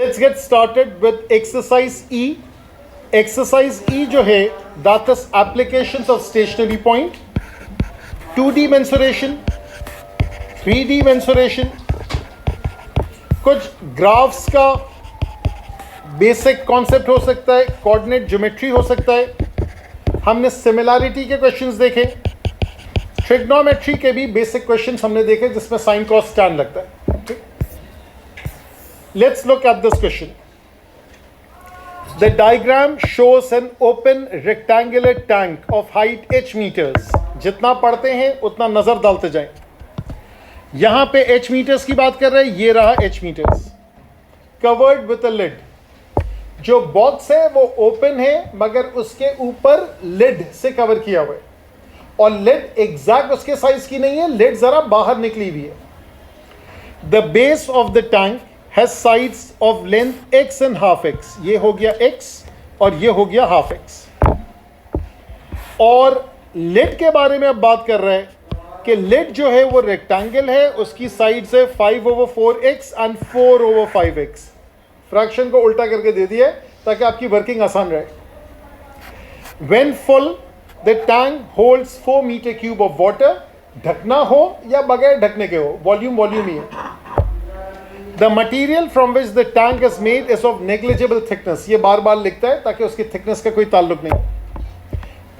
Let's get started with exercise E. Exercise E जो है that is applications of stationary point, 2D mensuration, 3D mensuration, कुछ graphs का basic concept हो सकता है, कोऑर्डिनेट ज्योमेट्री हो सकता है, हमने सिमिलैरिटी के क्वेश्चंस देखे, ट्रिग्नोमेट्री के भी बेसिक क्वेश्चंस हमने देखे जिसमें साइन कॉस टैन लगता है. Let's look at this question. The diagram shows an open rectangular tank of height h meters. जितना पढ़ते हैं उतना नजर डालते जाएं. यहां पे h meters की बात कर रहे हैं, ये रहा h meters. Covered with a lid. जो बॉक्स है वो ओपन है मगर उसके ऊपर लिड से कवर किया हुआ है और लिड एग्जैक्ट उसके साइज की नहीं है, लिड जरा बाहर निकली हुई है. The base of the tank has sides of length x and half x. ये हो गया x और ये हो गया हाफ x. और लिड के बारे में अब बात कर रहे हैं कि लिड जो है वो रेक्टेंगल है, उसकी साइड्स है 5/4x एंड 4/5x. फ्रैक्शन को उल्टा करके दे दिया ताकि आपकी वर्किंग आसान रहे. When full, the tank holds 4 meter cube of water. ढकना हो या बगैर ढकने के हो, वॉल्यूम ही है. The material from which the tank is made is of negligible thickness. ये बार बार लिखता है ताकि उसकी थिकनेस का कोई ताल्लुक नहीं.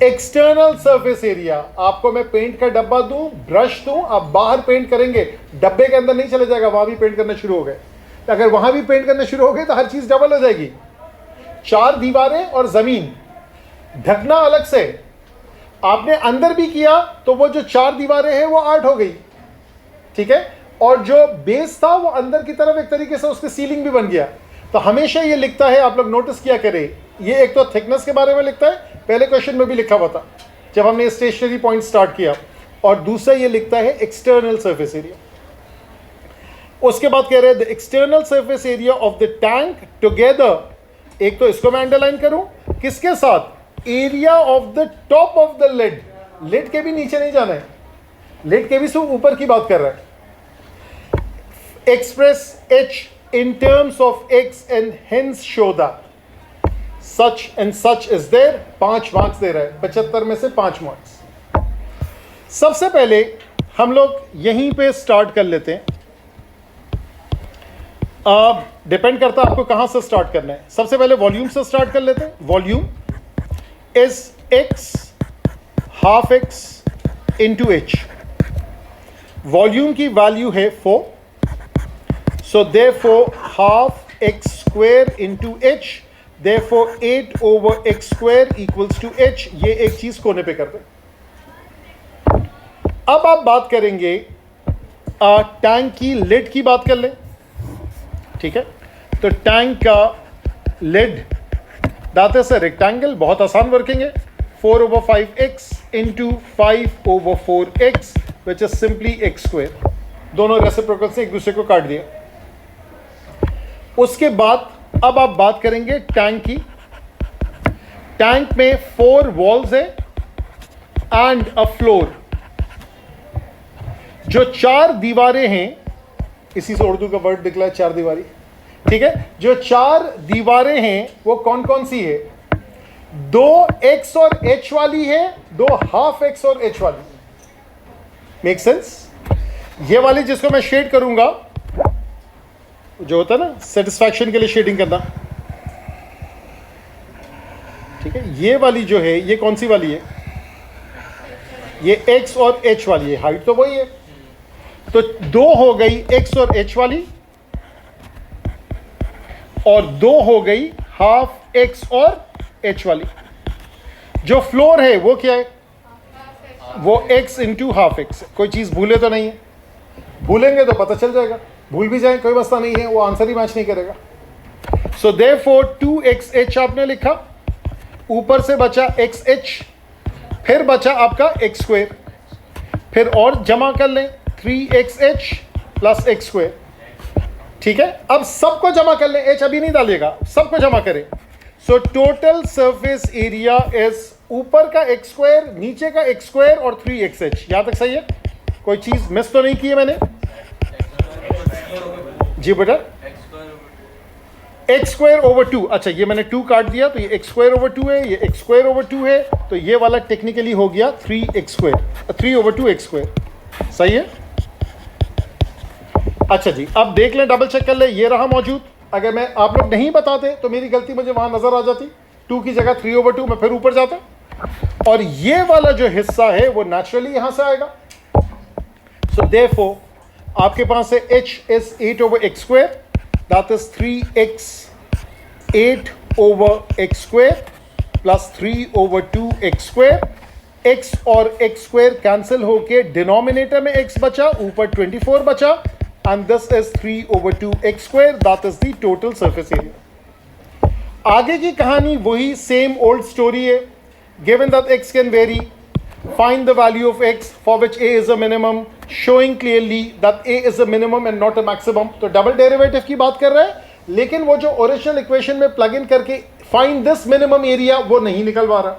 एक्सटर्नल सरफेस एरिया, आपको मैं पेंट का डब्बा दूं, ब्रश दूं, आप बाहर पेंट करेंगे, डब्बे के अंदर नहीं चले जाएगा, वहां भी पेंट करना शुरू हो गए. अगर वहां भी पेंट करना शुरू हो गए तो हर चीज डबल हो जाएगी. 4 दीवारें और जमीन, ढकना अलग से. आपने अंदर भी किया तो वो जो 4 दीवारें हैं वो 8 हो गई, ठीक है. और जो बेस था वो अंदर की तरफ एक तरीके से उसकी सीलिंग भी बन गया. तो हमेशा ये लिखता है, आप लोग नोटिस किया करें, ये एक तो थिकनेस के बारे में लिखता है, पहले क्वेश्चन में भी लिखा हुआ था जब हमने स्टेशनरी पॉइंट स्टार्ट किया. और दूसरा ये लिखता है एक्सटर्नल सरफेस एरिया. उसके बाद कह रहे हैं the external surface area of the tank together. एक तो इसको मैं अंडरलाइन करूं, किसके साथ? Area of the top of the lid. Lid के भी नीचे नहीं जाना है, लिड के भी सिर्फ ऊपर की बात कर रहा है. Express h in terms of x and hence show that such and such is there. 5 marks दे रहा है, 75 में से 5 मार्क्स. सबसे पहले हम लोग यहीं पे स्टार्ट कर लेते हैं. डिपेंड करता है आपको कहां से स्टार्ट करना है. सबसे पहले वॉल्यूम से स्टार्ट कर लेते हैं. Volume is x half x into h. Volume की वैल्यू है 4. So therefore half x square into h, therefore 8/x square equals to h. ये एक चीज कोने पे कर दें. अब आप बात करेंगे टैंक की लिड की बात कर लें, ठीक है. तो टैंक का lid that is a rectangle, बहुत आसान वर्किंग है. 4/5x into 5/4x which is simply x square. दोनों रेसिप्रोकल से एक दूसरे को काट दिया. उसके बाद अब आप बात करेंगे टैंक की. टैंक में 4 वॉल्स है एंड अ फ्लोर. जो 4 दीवारें हैं, इसी से उर्दू का वर्ड निकला है 4 दीवारी, ठीक है. जो 4 दीवारें हैं वो कौन कौन सी है? 2 x और h वाली है, 2 हाफ x और h वाली. Make sense? ये वाली जिसको मैं शेड करूंगा, जो होता है ना सेटिस्फैक्शन के लिए शेडिंग करना, ठीक है. ये वाली जो है ये कौन सी वाली है? ये x और h वाली है. हाइट तो वही है, तो 2 हो गई x और h वाली और 2 हो गई हाफ x और h वाली. जो फ्लोर है वो क्या है? वो x इंटू हाफ x. कोई चीज भूले तो नहीं है? भूलेंगे तो पता चल जाएगा, भूल भी जाए कोई मसला नहीं है, वो आंसर ही मैच नहीं करेगा. सो देयरफॉर 2xh आपने लिखा, ऊपर से बचा xh, फिर बचा आपका x स्क्वायर, फिर और जमा कर लें 3xh प्लस x स्क्वायर, ठीक है. अब सबको जमा कर लें, h अभी नहीं डालिएगा, सबको जमा करें. So total surface area is ऊपर का x स्क्वायर, नीचे का x स्क्वायर और 3xh. यहां तक सही है? कोई चीज मिस तो नहीं की है मैंने? जी बेटा, एक्स स्क्वायर ओवर 2, अच्छा ये मैंने 2 काट दिया तो ये एक्स स्क्वायर ओवर 2 है, ये एक्स स्क्वायर ओवर 2 है, तो ये वाला टेक्निकली हो गया 3x square, 3 over 2 x square. सही है। अच्छा जी, अब देख लें, डबल चेक कर ले, ये रहा मौजूद। अगर मैं आप लोग नहीं बताते तो मेरी गलती मुझे वहां नजर आ जाती, 2 की जगह 3 ओवर 2, मैं फिर ऊपर जाता, और ये वाला जो हिस्सा है वो नेचुरली यहां से आएगा। सो देयरफॉर आपके पास है h is 8 over x square, that is 3x 8 over x square plus 3 over 2 x square। x और x square कैंसिल होके डिनोमिनेटर में x बचा, ऊपर 24 बचा, and this is 3 over 2 x square, that is the total surface area। आगे की कहानी वही सेम ओल्ड स्टोरी है। given that x can vary, find the value of x for which a is a minimum, showing clearly that a is a minimum and not a maximum। तो double derivative की बात कर रहे हैं, लेकिन वो जो ओरिजिनल इक्वेशन में प्लग इन करके फाइंड दिस मिनिमम एरिया वो नहीं निकलवा रहा।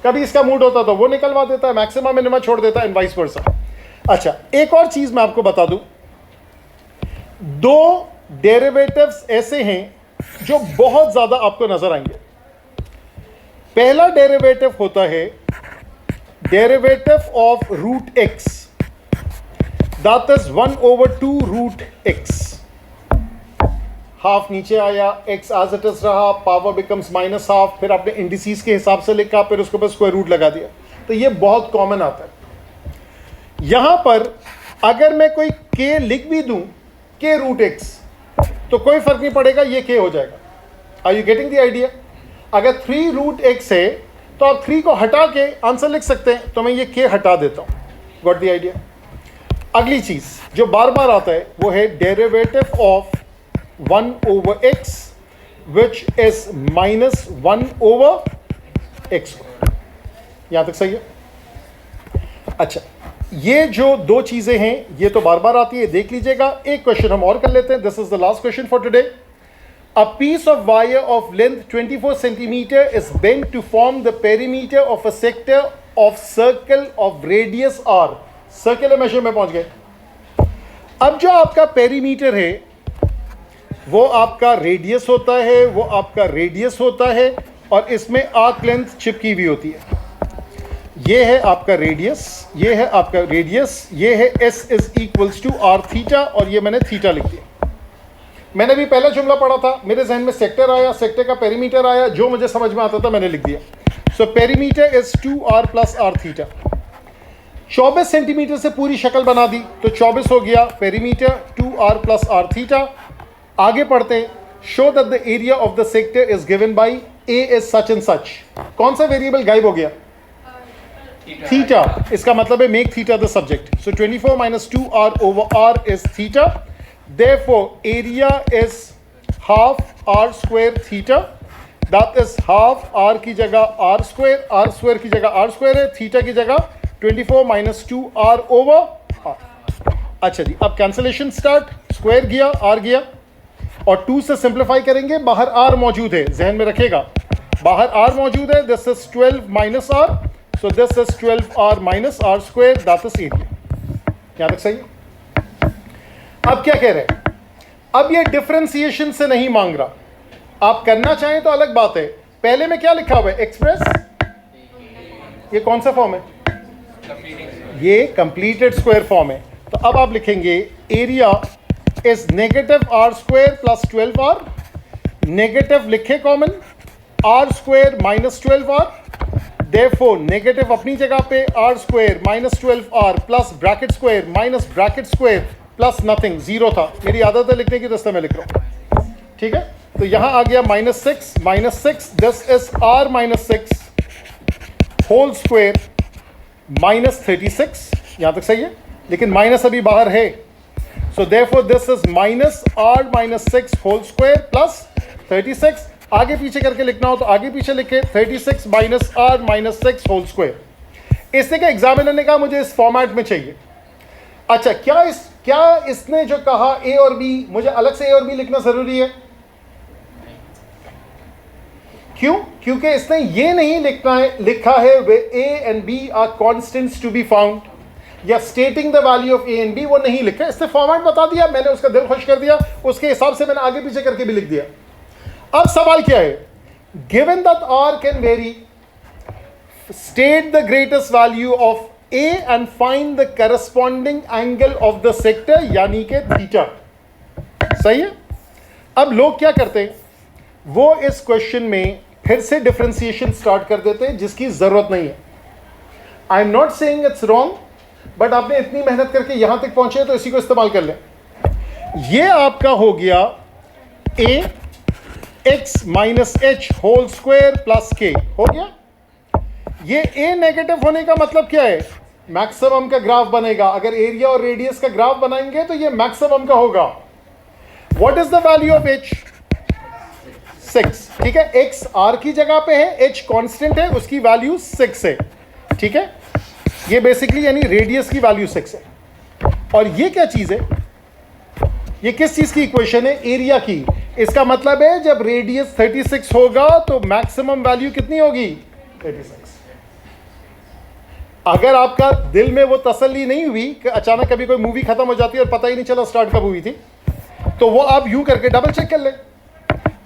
कभी इसका मूड होता तो वो निकलवा देता है, मैक्सिमम मिनिमम छोड़ देता है, एंड वाइस वर्सा। अच्छा, एक और चीज मैं आपको बता दूं, 2 डेरिवेटिव्स ऐसे हैं जो बहुत ज्यादा आपको नजर आएंगे। पहला डेरिवेटिव होता है derivative of root x, that is 1 over 2 root x. Half नीचे आया, एक्स एज इट इज रहा, पावर बिकम्स -12, फिर आपने इंडिसीज के हिसाब से लिखा, फिर उसके ऊपर स्क्वायर रूट लगा दिया। तो ये बहुत कॉमन आता है। यहां पर अगर मैं कोई के लिख भी दूं, के रूट एक्स, तो कोई फर्क नहीं पड़ेगा, ये के हो जाएगा। Are you getting the idea? अगर 3 रूट एक्स है तो आप 3 को हटा के आंसर लिख सकते हैं, तो मैं ये के हटा देता हूं। Got the idea? अगली चीज जो बार बार आता है वो है derivative of 1 over x which is -1 over x। यहां तक सही है? अच्छा, ये जो 2 चीजें हैं ये तो बार बार आती है, देख लीजिएगा। एक क्वेश्चन हम और कर लेते हैं, this is the last question for today. A piece of wire of length 24 centimeter is bent to form the perimeter of a sector of circle of radius r। Circular measure में पहुंच गए। अब जो आपका पेरीमीटर है वो आपका radius होता है, वो आपका रेडियस होता है, और इसमें आर्क लेंथ चिपकी हुई होती है। ये है आपका रेडियस, ये है आपका रेडियस, ये है s is equals to r theta, और ये मैंने थीटा लिख दिया। मैंने भी पहला जुमला पढ़ा था, मेरे जहन में सेक्टर आया, सेक्टर का पेरीमीटर आया, जो मुझे समझ में आता था मैंने लिख दिया। So perimeter is 2r + r theta. 24 centimetre से पूरी शक्ल बना दी तो 24 हो गया पेरीमीटर, 2r + r थीटा। आगे पढ़ते हैं, show that the area of the sector is given by a is such and such. कौन सा वेरिएबल गायब हो गया? थीटा। इसका मतलब है make theta the subject. So 24 - 2r over r is theta। Therefore, area is half r square theta, that is half r की जगह r square की जगह r square है, थीटा की जगह 24 - 2r over r। अच्छा जी, अब कैंसिलेशन स्टार्ट, स्क्वायर गया, r गया, और 2 से सिंप्लीफाई करेंगे, बाहर r मौजूद है, जहन में रखेगा, बाहर r मौजूद है। This is 12 - r, so this is 12r - r square, that is area. यहां तक सही है? अब क्या कह रहे हैं? अब ये डिफरेंशिएशन से नहीं मांग रहा। आप करना चाहें तो अलग बात है। पहले में क्या लिखा हुआ है? एक्सप्रेस। ये कौन सा फॉर्म है? ये कंप्लीटेड स्क्वायर फॉर्म है। तो अब आप लिखेंगे area is -r² + 12r। Negative लिखे common, r² - 12r। Therefore negative अपनी जगह पे, r² - 12r plus bracket square minus bracket square plus nothing, 0 था। मेरी आदत है लिखने की, दोस्तों मैं लिख रहा हूं, ठीक है? तो यहां आ गया -6 this is r - 6 whole square -36। यहां तक सही है, लेकिन माइनस अभी बाहर है। So therefore this is -r - 6 whole square plus 36। आगे पीछे करके लिखना हो तो आगे पीछे लिखे, 36 - r - 6 होल स्क्वायर। इसने क्या एग्जामिनर ने कहा मुझे इस फॉर्मेट में चाहिए। अच्छा, क्या इसने जो कहा ए और बी, मुझे अलग से ए और बी लिखना जरूरी है? क्यों? क्योंकि इसने ये नहीं लिखा है where a and b are constants to be found, या stating the value of a and b, वो नहीं लिखा। इसने फॉर्मेट बता दिया, मैंने उसका दिल खुश कर दिया, उसके हिसाब से मैंने आगे पीछे करके भी लिख दिया। अब सवाल क्या है, given that r can vary, state the greatest value of A and find the corresponding angle of the sector यानी के थीटा। सही है। अब लोग क्या करते हैं, वो इस क्वेश्चन में फिर से डिफरेंशिएशन स्टार्ट कर देते हैं जिसकी जरूरत नहीं है। I am not saying it's wrong, but आपने इतनी मेहनत करके यहां तक पहुंचे तो इसी को इस्तेमाल कर लें। ये आपका हो गया a x minus h whole square plus के हो गया। ये a नेगेटिव होने का मतलब क्या है, मैक्सिमम का ग्राफ बनेगा। अगर एरिया और रेडियस का ग्राफ बनाएंगे तो ये मैक्सिमम का होगा। What is the value of h? 6। ठीक है, x r की जगह पे है, h कांस्टेंट है, उसकी वैल्यू 6 है। ठीक है, ये बेसिकली यानी रेडियस की वैल्यू 6 है। और ये क्या चीज है, ये किस चीज की इक्वेशन है, एरिया की। इसका मतलब है जब रेडियस 36 होगा तो मैक्सिमम वैल्यू कितनी होगी, 36। अगर आपका दिल में वो तसल्ली नहीं हुई कि अचानक कभी कोई मूवी खत्म हो जाती है और पता ही नहीं चला स्टार्ट कब हुई थी, तो वो आप यूं करके डबल चेक कर ले।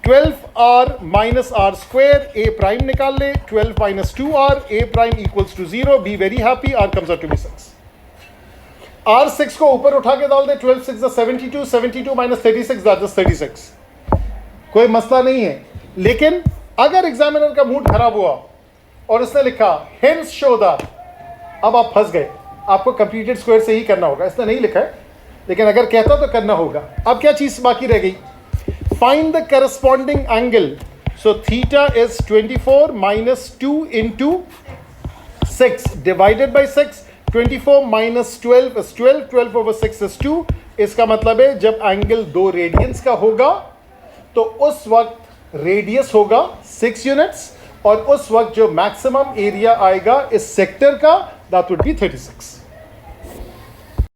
12r minus r square, a prime निकाल ले, 12 minus 2r, a prime equals to 0, be very happy, r comes out to be 6। r 6 को ऊपर उठा के डाल दे, 12 6 72, 72 माइनस 36 दैट इज 36। कोई मसला नहीं है। लेकिन अगर एग्जामिनर का मूड खराब हुआ और उसने लिखा हेंस शो दैट, अब आप फंस गए, आपको कंप्लीटेड स्क्वायर से ही करना होगा। इसने नहीं लिखा है, लेकिन अगर कहता तो करना होगा। अब क्या चीज बाकी रह गई, find the corresponding angle. So theta is 24 minus 2 into 6 divided by 6। 24 minus 12 is 12, 12 over 6 is 2। इसका मतलब है जब एंगल 2 रेडियंस का होगा तो उस वक्त रेडियस होगा 6 यूनिट्स, और उस वक्त जो मैक्सिमम एरिया आएगा इस सेक्टर का दैट वुड बी 36।